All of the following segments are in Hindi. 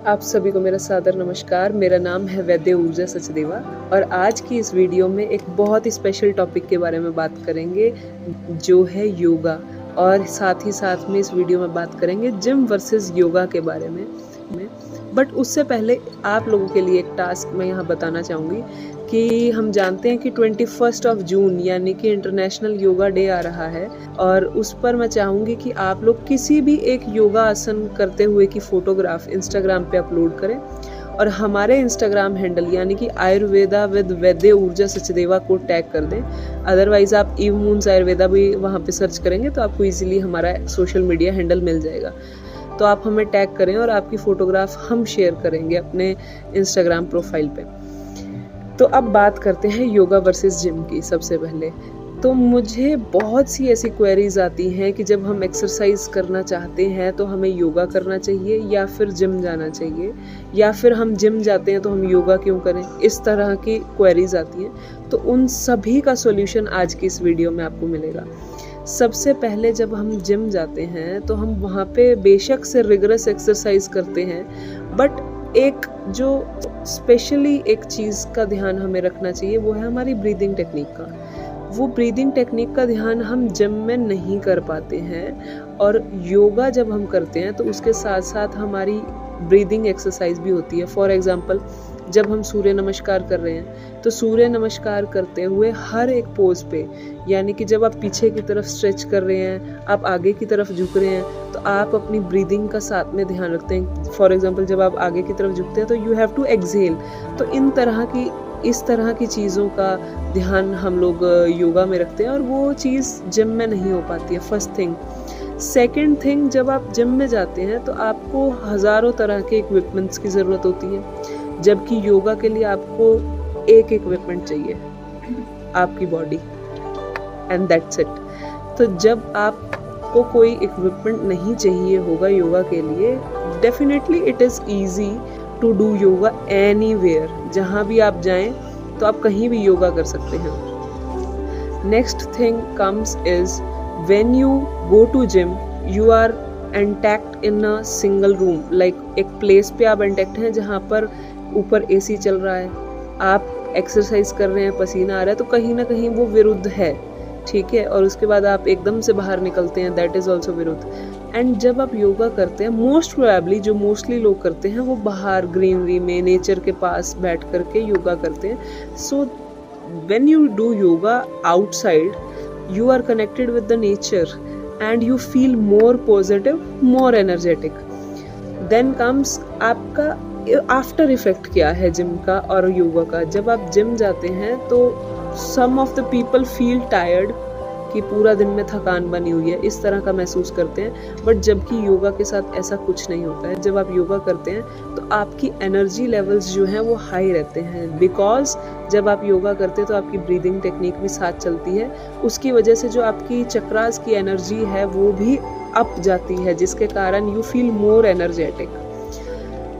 आप सभी को मेरा सादर नमस्कार। मेरा नाम है वैद्य ऊर्जा सचदेवा और आज की इस वीडियो में एक बहुत ही स्पेशल टॉपिक के बारे में बात करेंगे जो है योगा, और साथ ही साथ में इस वीडियो में बात करेंगे जिम वर्सेस योगा के बारे में। बट उससे पहले आप लोगों के लिए एक टास्क मैं यहाँ बताना चाहूँगी कि हम जानते हैं कि 21 जून यानी कि इंटरनेशनल योगा डे आ रहा है, और उस पर मैं चाहूँगी कि आप लोग किसी भी एक योगा आसन करते हुए की फ़ोटोग्राफ इंस्टाग्राम पे अपलोड करें और हमारे इंस्टाग्राम हैंडल यानी कि आयुर्वेदा विद वैद्य ऊर्जा सचदेवा को टैग कर दें। अदरवाइज़ आप इवमून्स आयुर्वेदा भी वहाँ पे सर्च करेंगे तो आपको ईजिली हमारा सोशल मीडिया हैंडल मिल जाएगा। तो आप हमें टैग करें और आपकी फ़ोटोग्राफ हम शेयर करेंगे अपने इंस्टाग्राम प्रोफाइल पे। तो अब बात करते हैं योगा वर्सेस जिम की। सबसे पहले तो मुझे बहुत सी ऐसी क्वेरीज आती हैं कि जब हम एक्सरसाइज करना चाहते हैं तो हमें योगा करना चाहिए या फिर जिम जाना चाहिए, या फिर हम जिम जाते हैं तो हम योगा क्यों करें। इस तरह की क्वेरीज आती हैं, तो उन सभी का सॉल्यूशन आज की इस वीडियो में आपको मिलेगा। सबसे पहले जब हम जिम जाते हैं तो हम वहाँ पे बेशक से रिगरस एक्सरसाइज करते हैं, बट एक जो स्पेशली एक चीज़ का ध्यान हमें रखना चाहिए वो है हमारी ब्रीदिंग टेक्निक का। वो ब्रीदिंग टेक्निक का ध्यान हम जिम में नहीं कर पाते हैं, और योगा जब हम करते हैं तो उसके साथ साथ हमारी ब्रीदिंग एक्सरसाइज भी होती है। फॉर एग्जांपल, जब हम सूर्य नमस्कार कर रहे हैं तो सूर्य नमस्कार करते हुए हर एक पोज पे, यानी कि जब आप पीछे की तरफ स्ट्रेच कर रहे हैं, आप आगे की तरफ झुक रहे हैं, तो आप अपनी ब्रीदिंग का साथ में ध्यान रखते हैं। फॉर एग्जांपल, जब आप आगे की तरफ झुकते हैं तो यू हैव टू एक्सहेल। तो इस तरह की चीज़ों का ध्यान हम लोग योगा में रखते हैं, और वो चीज़ जिम में नहीं हो पाती है। First thing. सेकेंड थिंग, जब आप जिम में जाते हैं तो आपको हज़ारों तरह के इक्विपमेंट्स की ज़रूरत होती है, जबकि योगा के लिए आपको एक इक्विपमेंट चाहिए, आपकी बॉडी, एंड दैट्स इट। तो जब आपको कोई इक्विपमेंट नहीं चाहिए होगा योगा के लिए, definitely it is easy to do yoga anywhere. जहाँ भी आप जाएं तो आप कहीं भी योगा कर सकते हैं। Next thing comes is when you go to gym you are intact in a single room, like एक प्लेस पे आप एंटैक्ट हैं जहाँ पर ऊपर एसी चल रहा है, आप एक्सरसाइज कर रहे हैं, पसीना आ रहा है, तो कहीं ना कहीं वो विरुद्ध है, ठीक है। और उसके बाद आप एकदम से बाहर निकलते हैं, दैट इज़ ऑल्सो विरुद्ध। एंड जब आप योगा करते हैं, मोस्ट प्रोबेबली जो मोस्टली लोग करते हैं वो बाहर ग्रीनरी में नेचर के पास बैठ करके योगा करते हैं। So when you do yoga outside you are connected with the nature and you feel more positive, more energetic. Then comes आपका आफ्टर इफेक्ट क्या है जिम का और योगा का। जब आप जिम जाते हैं तो some of the people feel tired, कि पूरा दिन में थकान बनी हुई है, इस तरह का महसूस करते हैं। बट जबकि योगा के साथ ऐसा कुछ नहीं होता है। जब आप योगा करते हैं तो आपकी एनर्जी लेवल्स जो हैं वो हाई रहते हैं, बिकॉज जब आप योगा करते हैं तो आपकी ब्रीदिंग टेक्निक भी साथ चलती है। उसकी वजह से जो आपकी चक्रास की एनर्जी है वो भी अप जाती है, जिसके कारण you feel more energetic.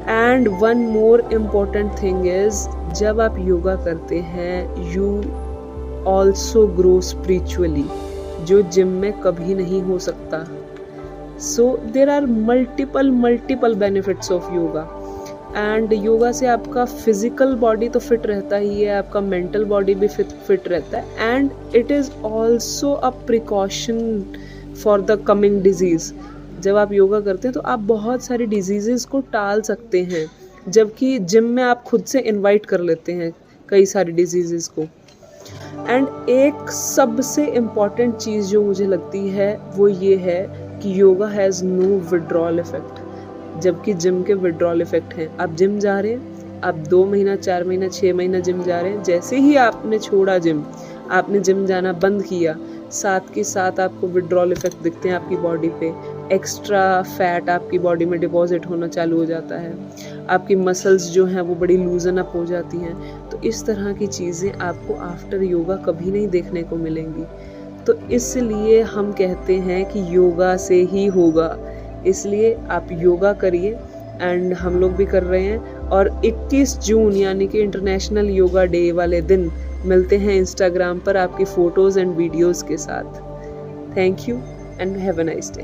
And one more important thing is, जब आप योगा करते हैं यू ऑल्सो ग्रो स्पिरिचुअली, जो जिम में कभी नहीं हो सकता। So there are multiple benefits of yoga. And yoga से आपका फिजिकल बॉडी तो फिट रहता ही है, आपका मेंटल बॉडी भी फिट रहता है, and it is also a precaution for the coming disease. जब आप योगा करते हैं तो आप बहुत सारी डिजीज़ेस को टाल सकते हैं, जबकि जिम में आप खुद से इनवाइट कर लेते हैं कई सारी डिजीज़ेस को। एंड एक सबसे इम्पॉर्टेंट चीज़ जो मुझे लगती है वो ये है कि yoga has no withdrawal effect, जबकि जिम के विड्रॉल इफ़ेक्ट हैं। आप जिम जा रहे हैं, आप 2 महीना 4 महीना 6 महीना जिम जा रहे हैं, जैसे ही आपने छोड़ा जिम, आपने जिम जाना बंद किया, साथ के साथ आपको विड्रॉल इफ़ेक्ट दिखते हैं आपकी बॉडी पे। एक्स्ट्रा फैट आपकी बॉडी में डिपॉजिट होना चालू हो जाता है, आपकी मसल्स जो हैं वो बड़ी लूजन अप हो जाती हैं। तो इस तरह की चीज़ें आपको आफ्टर योगा कभी नहीं देखने को मिलेंगी। तो इसलिए हम कहते हैं कि योगा से ही होगा, इसलिए आप योगा करिए। एंड हम लोग भी कर रहे हैं, और 21 जून यानी कि इंटरनेशनल योगा डे वाले दिन मिलते हैं इंस्टाग्राम पर आपकी फ़ोटोज़ एंड वीडियोज़ के साथ। Thank you and have a nice day.